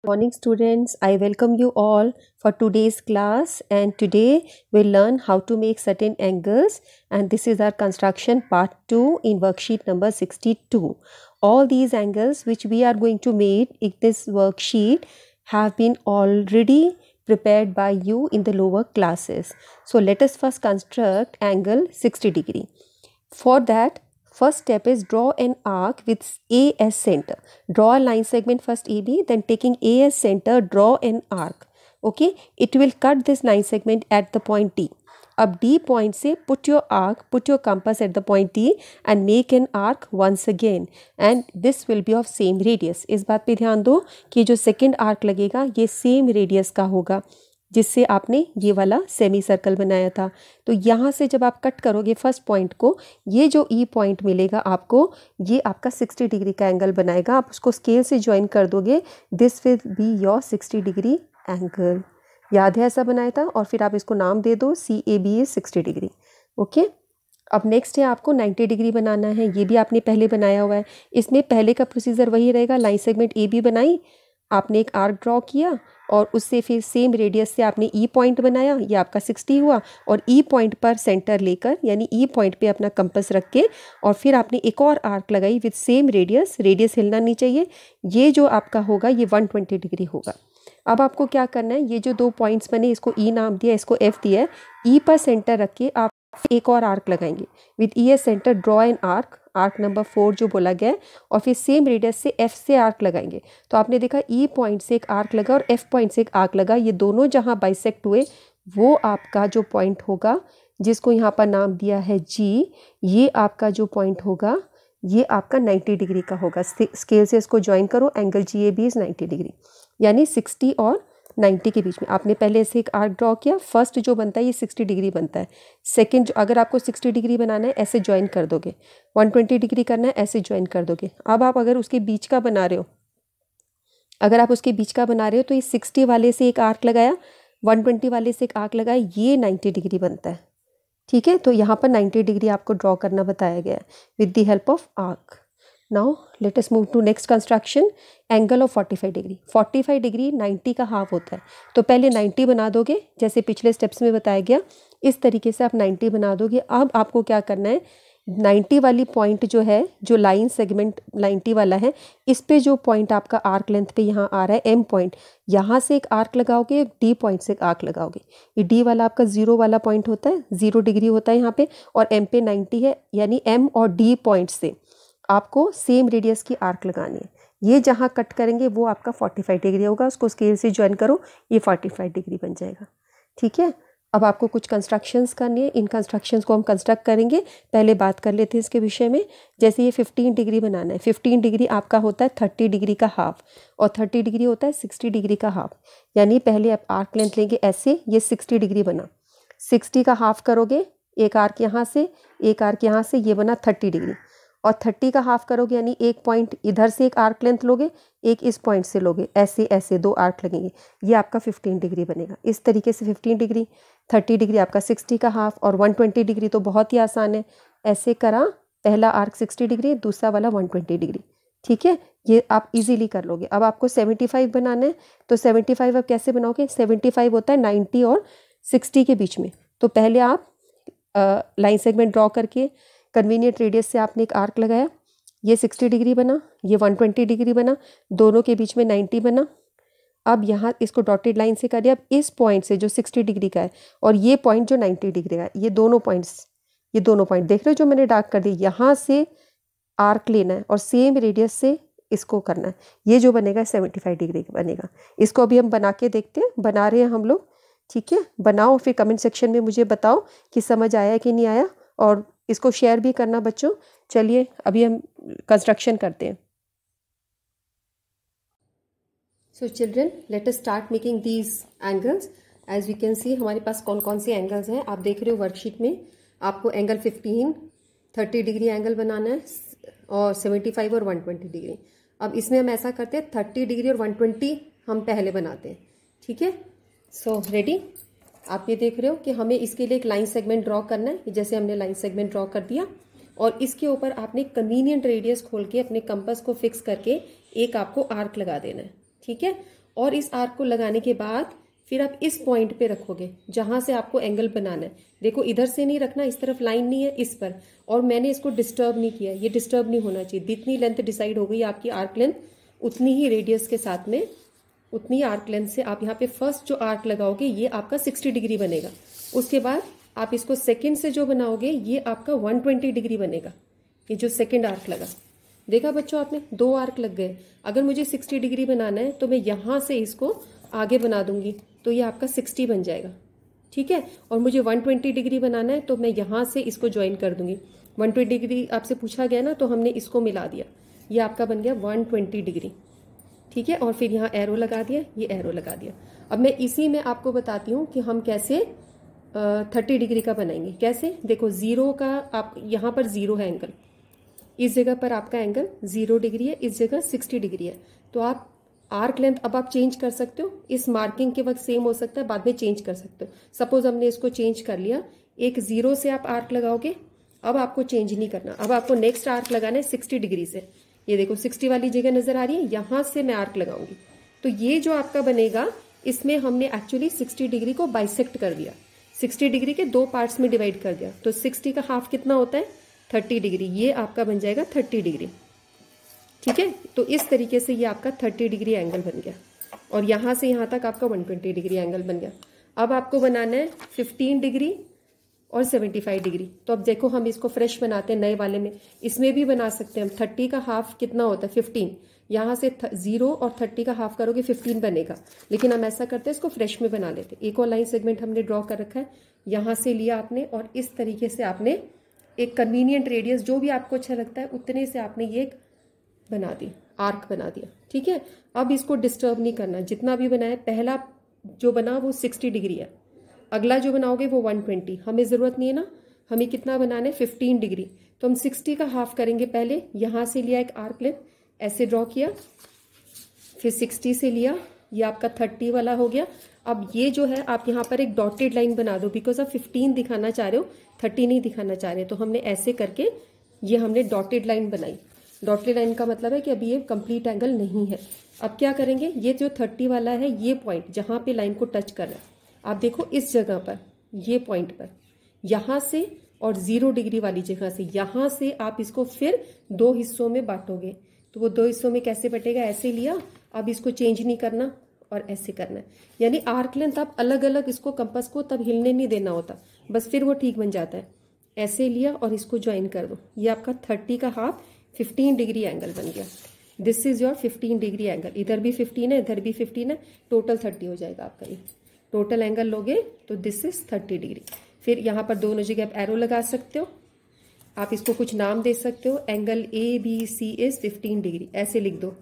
Morning students, I welcome you all for today's class, and today we'll learn how to make certain angles, and this is our construction part 2 in worksheet number 62. All these angles which we are going to make in this worksheet have been already prepared by you in the lower classes. So let us first construct angle 60 degree. For that, first step is draw an arc with A as center. Draw a line segment first AB, then taking A as center, draw an arc. Okay, it will cut this line segment at the point D. अब D point से put your compass at the point D and make an arc once again, and this will be of same radius. इस बात पे ध्यान दो कि जो second arc लगेगा ये same radius का होगा जिससे आपने ये वाला सेमी सर्कल बनाया था। तो यहाँ से जब आप कट करोगे फर्स्ट पॉइंट को, ये जो ई पॉइंट मिलेगा आपको, ये आपका 60 डिग्री का एंगल बनाएगा। आप उसको स्केल से ज्वाइन कर दोगे, this will be your 60 degree angle. याद है ऐसा बनाया था, और फिर आप इसको नाम दे दो CAB इज 60 डिग्री। ओके, अब नेक्स्ट है आपको 90 डिग्री बनाना है। ये भी आपने पहले बनाया हुआ है। इसमें पहले का प्रोसीजर वही रहेगा। लाइन सेगमेंट AB बनाई, आपने एक आर्क ड्रॉ किया और उससे फिर सेम रेडियस से आपने ई पॉइंट बनाया, ये आपका 60 हुआ, और ई पॉइंट पर सेंटर लेकर यानी ई पॉइंट पे अपना कंपास रख के और फिर आपने एक और आर्क लगाई विद सेम रेडियस हिलना नहीं चाहिए। ये जो आपका होगा ये 120 डिग्री होगा। अब आपको क्या करना है, ये जो दो पॉइंट्स बने, इसको ई नाम दिया, इसको F दिया है। ई पर सेंटर रख के आप एक और आर्क लगाएंगे with E S centre, draw an arc number 4 जो बोला गया है, और फिर सेम रेडियस से F से आर्क लगाएंगे। तो आपने देखा E पॉइंट से एक आर्क लगा और F पॉइंट से एक आर्क लगा, ये दोनों जहाँ बाइसेक्ट हुए वो आपका जो पॉइंट होगा जिसको यहाँ पर नाम दिया है G, ये आपका जो पॉइंट होगा ये आपका 90 डिग्री का होगा। स्केल से इसको ज्वाइन करो, एंगल GAB इज 90 डिग्री, यानी 60 और 90 के बीच में। आपने पहले ऐसे एक आर्क ड्रॉ किया, फर्स्ट जो बनता है ये 60 डिग्री बनता है। सेकंड अगर आपको 60 डिग्री बनाना है ऐसे ज्वाइन कर दोगे, 120 डिग्री करना है ऐसे ज्वाइन कर दोगे। अब आप अगर उसके बीच का बना रहे हो, तो ये 60 वाले से एक आर्क लगाया, 120 वाले से एक आर्क लगाया, ये 90 डिग्री बनता है। ठीक है, तो यहाँ पर 90 डिग्री आपको ड्रॉ करना बताया गया है with the help of arc. Now let us move to next construction, angle of 45 degree. 45 degree 90 का हाफ होता है, तो पहले 90 बना दोगे जैसे पिछले स्टेप्स में बताया गया, इस तरीके से आप 90 बना दोगे। अब आपको क्या करना है, 90 वाली पॉइंट जो है, जो लाइन सेगमेंट 90 वाला है, इस पे जो पॉइंट आपका आर्क लेंथ पे यहाँ आ रहा है M पॉइंट, यहाँ से एक आर्क लगाओगे, D पॉइंट से एक आर्क लगाओगे। ये D वाला आपका 0 वाला पॉइंट होता है, 0 डिग्री होता है यहाँ पे, और M पे 90 है, यानी M और D पॉइंट से आपको सेम रेडियस की आर्क लगानी है। ये जहाँ कट करेंगे वो आपका 45 डिग्री होगा, उसको स्केल से ज्वाइन करो, ये 45 डिग्री बन जाएगा। ठीक है, अब आपको कुछ कंस्ट्रक्शंस करनी है, इन कंस्ट्रक्शंस को हम कंस्ट्रक्ट करेंगे। पहले बात कर लेते हैं इसके विषय में। जैसे ये 15 डिग्री बनाना है, 15 डिग्री आपका होता है 30 डिग्री का हाफ, और 30 डिग्री होता है 60 डिग्री का हाफ। यानी पहले आप आर्क लेंथ लेंगे ऐसे, ये 60 डिग्री बना, 60 का हाफ करोगे, एक आर्क यहाँ से एक आर्क यहाँ से, ये बना 30 डिग्री, और 30 का हाफ करोगे यानी एक पॉइंट इधर से एक आर्क लेंथ लोगे, एक इस पॉइंट से लोगे, ऐसे ऐसे दो आर्क लगेंगे, ये आपका 15 डिग्री बनेगा। इस तरीके से 15 डिग्री, 30 डिग्री आपका 60 का हाफ, और 120 डिग्री तो बहुत ही आसान है, ऐसे करा, पहला आर्क 60 डिग्री, दूसरा वाला 120 डिग्री। ठीक है, ये आप इजीली कर लोगे। अब आपको 75 बनाना है, तो 75 आप कैसे बनाओगे, 75 होता है 90 और 60 के बीच में। तो पहले आप लाइन सेगमेंट ड्रॉ करके कन्वीनियंट रेडियस से आपने एक आर्क लगाया, ये 60 डिग्री बना, ये 120 डिग्री बना, दोनों के बीच में 90 बना। अब यहाँ इसको डॉटेड लाइन से करिए। अब इस पॉइंट से जो 60 डिग्री का है और ये पॉइंट जो 90 डिग्री का है, ये दोनों पॉइंट देख रहे हो जो मैंने डार्क कर दी, यहाँ से आर्क लेना है और सेम रेडियस से इसको करना है। ये जो बनेगा 75 डिग्री का बनेगा। इसको अभी हम बना के देखते हैं, बना रहे हैं हम लोग। ठीक है, बनाओ, फिर कमेंट सेक्शन में मुझे बताओ कि समझ आया कि नहीं आया, और इसको शेयर भी करना बच्चों। चलिए अभी हम कंस्ट्रक्शन करते हैं। So children, let us start making these angles. As we can see हमारे पास कौन कौन से एंगल्स हैं, आप देख रहे हो वर्कशीट में। आपको एंगल 15, 30 डिग्री एंगल बनाना है, और 75 और 120 डिग्री। अब इसमें हम ऐसा करते हैं, 30 डिग्री और 120 हम पहले बनाते हैं। ठीक है, सो रेडी। आप ये देख रहे हो कि हमें इसके लिए एक लाइन सेगमेंट ड्रॉ करना है, जैसे हमने लाइन सेगमेंट ड्रॉ कर दिया, और इसके ऊपर आपने कन्वीनियंट रेडियस खोल के अपने कंपास को फिक्स करके एक आपको आर्क लगा देना है। ठीक है, और इस आर्क को लगाने के बाद फिर आप इस पॉइंट पे रखोगे जहां से आपको एंगल बनाना है। देखो इधर से नहीं रखना, इस तरफ लाइन नहीं है, इस पर। और मैंने इसको डिस्टर्ब नहीं किया, ये डिस्टर्ब नहीं होना चाहिए। जितनी लेंथ डिसाइड हो गई आपकी आर्क लेंथ, उतनी ही रेडियस के साथ में, उतनी आर्क लेंथ से आप यहाँ पे फर्स्ट जो आर्क लगाओगे ये आपका 60 डिग्री बनेगा। उसके बाद आप इसको सेकेंड से जो बनाओगे ये आपका 120 डिग्री बनेगा। ये जो सेकेंड आर्क लगा, देखा बच्चों आपने, 2 आर्क लग गए। अगर मुझे 60 डिग्री बनाना है तो मैं यहाँ से इसको आगे बना दूंगी तो ये आपका 60 बन जाएगा, ठीक है। और मुझे 120 डिग्री बनाना है तो मैं यहाँ से इसको ज्वाइन कर दूंगी। 120 डिग्री आपसे पूछा गया ना, तो हमने इसको मिला दिया, ये आपका बन गया 120 डिग्री, ठीक है। और फिर यहाँ एरो लगा दिया, ये एरो लगा दिया। अब मैं इसी में आपको बताती हूँ कि हम कैसे 30 डिग्री का बनाएंगे। कैसे, देखो जीरो का, आप यहाँ पर जीरो है एंगल, इस जगह पर आपका एंगल 0 डिग्री है, इस जगह 60 डिग्री है। तो आप आर्क लेंथ अब आप चेंज कर सकते हो, इस मार्किंग के वक्त सेम हो सकता है, बाद में चेंज कर सकते हो। सपोज हमने इसको चेंज कर लिया, एक 0 से आप आर्क लगाओगे, अब आपको चेंज नहीं करना, अब आपको नेक्स्ट आर्क लगाना है 60 डिग्री से। ये देखो 60 वाली जगह नजर आ रही है, यहां से मैं आर्क लगाऊंगी। तो ये जो आपका बनेगा, इसमें हमने एक्चुअली 60 डिग्री को बाइसेक्ट कर दिया, 60 डिग्री के 2 पार्ट्स में डिवाइड कर दिया। तो 60 का हाफ कितना होता है, 30 डिग्री। ये आपका बन जाएगा 30 डिग्री, ठीक है। तो इस तरीके से ये आपका 30 डिग्री एंगल बन गया, और यहां से यहां तक आपका 120 डिग्री एंगल बन गया। अब आपको बनाना है 15 डिग्री और 75 डिग्री। तो अब देखो हम इसको फ्रेश बनाते हैं नए वाले में, इसमें भी बना सकते हैं हम। 30 का हाफ कितना होता है, 15। यहाँ से 0 और 30 का हाफ करोगे 15 बनेगा, लेकिन हम ऐसा करते हैं इसको फ्रेश में बना लेते हैं। एक और लाइन सेगमेंट हमने ड्रॉ कर रखा है, यहाँ से लिया आपने, और इस तरीके से आपने एक कन्वीनियंट रेडियस जो भी आपको अच्छा लगता है उतने से आपने ये बना दी, आर्क बना दिया, ठीक है। अब इसको डिस्टर्ब नहीं करना, जितना भी बनाया, पहला जो बना वो 60 डिग्री है, अगला जो बनाओगे वो 120। हमें जरूरत नहीं है ना, हमें कितना बनाना है, 15 डिग्री। तो हम 60 का हाफ करेंगे पहले, यहां से लिया एक आर्क लेंथ, ऐसे ड्रॉ किया, फिर 60 से लिया, ये आपका 30 वाला हो गया। अब ये जो है आप यहाँ पर एक डॉटेड लाइन बना दो, बिकॉज आप 15 दिखाना चाह रहे हो, 30 नहीं दिखाना चाह रहे। तो हमने ऐसे करके ये हमने डॉटेड लाइन बनाई। डॉटेड लाइन का मतलब है कि अभी ये कंप्लीट एंगल नहीं है। अब क्या करेंगे, ये जो 30 वाला है, ये पॉइंट जहां पे लाइन को टच कर रहा है, आप देखो इस जगह पर, ये पॉइंट पर, यहां से और 0 डिग्री वाली जगह से, यहां से आप इसको फिर 2 हिस्सों में बांटोगे। तो वो 2 हिस्सों में कैसे बटेगा, ऐसे लिया, अब इसको चेंज नहीं करना और ऐसे करना है। यानी आर्क लेंथ आप अलग अलग इसको कंपास को तब हिलने नहीं देना होता, बस फिर वो ठीक बन जाता है। ऐसे लिया और इसको ज्वाइन कर दो, ये आपका 30 का हाफ 15 डिग्री एंगल बन गया। This is your 15 degree angle, इधर भी 15 है, इधर भी 15 है, टोटल 30 हो जाएगा आपका। ये टोटल एंगल लोगे तो दिस इज 30 डिग्री। फिर यहाँ पर दोनों जगह आप एरो लगा सकते हो, आप इसको कुछ नाम दे सकते हो। Angle a b c is 15 degree, ऐसे लिख दो।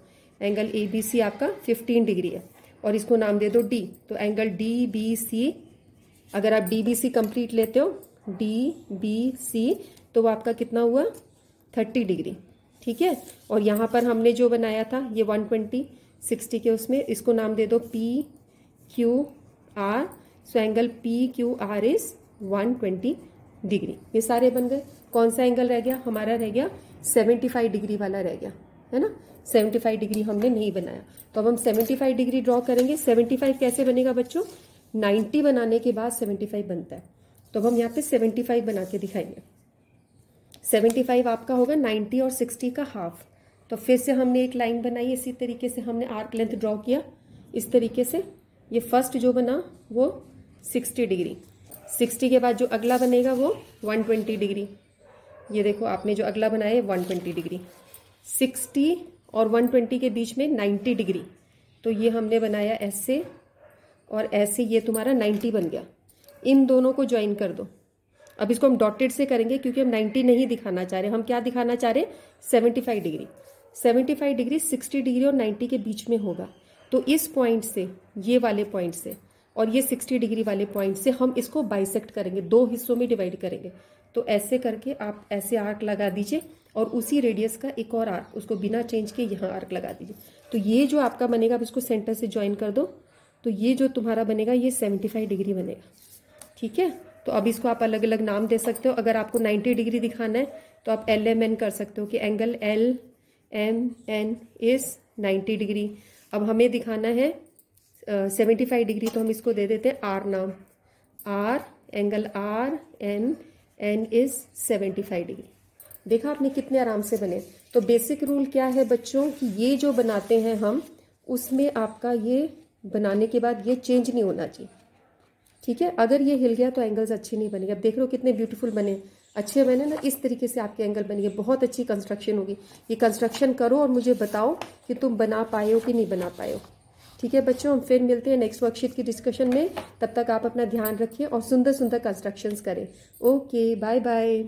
एंगल ए बी सी आपका 15 डिग्री है, और इसको नाम दे दो डी। तो एंगल डी बी सी, अगर आप डी बी सी कंप्लीट लेते हो, डी बी सी, तो वो आपका कितना हुआ, 30 डिग्री, ठीक है। और यहाँ पर हमने जो बनाया था ये 120 60 के, उसमें इसको नाम दे दो P Q R. So angle P Q R is 120 degree. ये सारे बन गए। कौन सा एंगल रह गया, हमारा रह गया 75 डिग्री वाला रह गया, है ना। 75 डिग्री हमने नहीं बनाया, तो अब हम 75 डिग्री ड्रॉ करेंगे। 75 कैसे बनेगा बच्चों, 90 बनाने के बाद 75 बनता है। तो अब हम यहाँ पे 75 बना के दिखाएंगे। 75 आपका होगा 90 और 60 का हाफ। तो फिर से हमने एक लाइन बनाई, इसी तरीके से हमने आर्क लेंथ ड्रॉ किया, इस तरीके से। ये फर्स्ट जो बना वो 60 डिग्री, 60 के बाद जो अगला बनेगा वो 120 डिग्री। ये देखो आपने जो अगला बनाया है 120 डिग्री, 60 और 120 के बीच में 90 डिग्री। तो ये हमने बनाया ऐसे और ऐसे, ये तुम्हारा 90 बन गया। इन दोनों को ज्वाइन कर दो। अब इसको हम डॉटेड से करेंगे क्योंकि हम 90 नहीं दिखाना चाह रहे, हम क्या दिखाना चाह रहे, 75 डिग्री। 75 डिग्री 60 डिग्री और 90 के बीच में होगा। तो इस पॉइंट से, ये वाले पॉइंट से और ये 60 डिग्री वाले पॉइंट से हम इसको बाइसेक्ट करेंगे, 2 हिस्सों में डिवाइड करेंगे। तो ऐसे करके आप ऐसे आर्क लगा दीजिए, और उसी रेडियस का एक और आर्क, उसको बिना चेंज के यहाँ आर्क लगा दीजिए। तो ये जो आपका बनेगा, आप इसको सेंटर से ज्वाइन कर दो, तो ये जो तुम्हारा बनेगा ये 75 डिग्री बनेगा, ठीक है। तो अब इसको आप अलग अलग नाम दे सकते हो। अगर आपको 90 डिग्री दिखाना है तो आप LMN कर सकते हो कि एंगल LMN इज 90 डिग्री। अब हमें दिखाना है 75 डिग्री, तो हम इसको दे देते हैं आर नाम, R angle R N is 75 degree. देखा आपने कितने आराम से बने। तो बेसिक रूल क्या है बच्चों कि ये जो बनाते हैं हम, उसमें आपका ये बनाने के बाद ये चेंज नहीं होना चाहिए, ठीक है। अगर ये हिल गया तो एंगल्स अच्छे नहीं बनेंगे। अब देख रहे हो कितने ब्यूटीफुल बने, अच्छे बने ना। इस तरीके से आपके एंगल बनेंगे, बहुत अच्छी कंस्ट्रक्शन होगी। ये कंस्ट्रक्शन करो और मुझे बताओ कि तुम बना पाए हो कि नहीं बना पाए हो। ठीक है बच्चों, हम फिर मिलते हैं नेक्स्ट वर्कशीट की डिस्कशन में। तब तक आप अपना ध्यान रखिए और सुंदर सुंदर कंस्ट्रक्शंस करें। Okay, bye bye.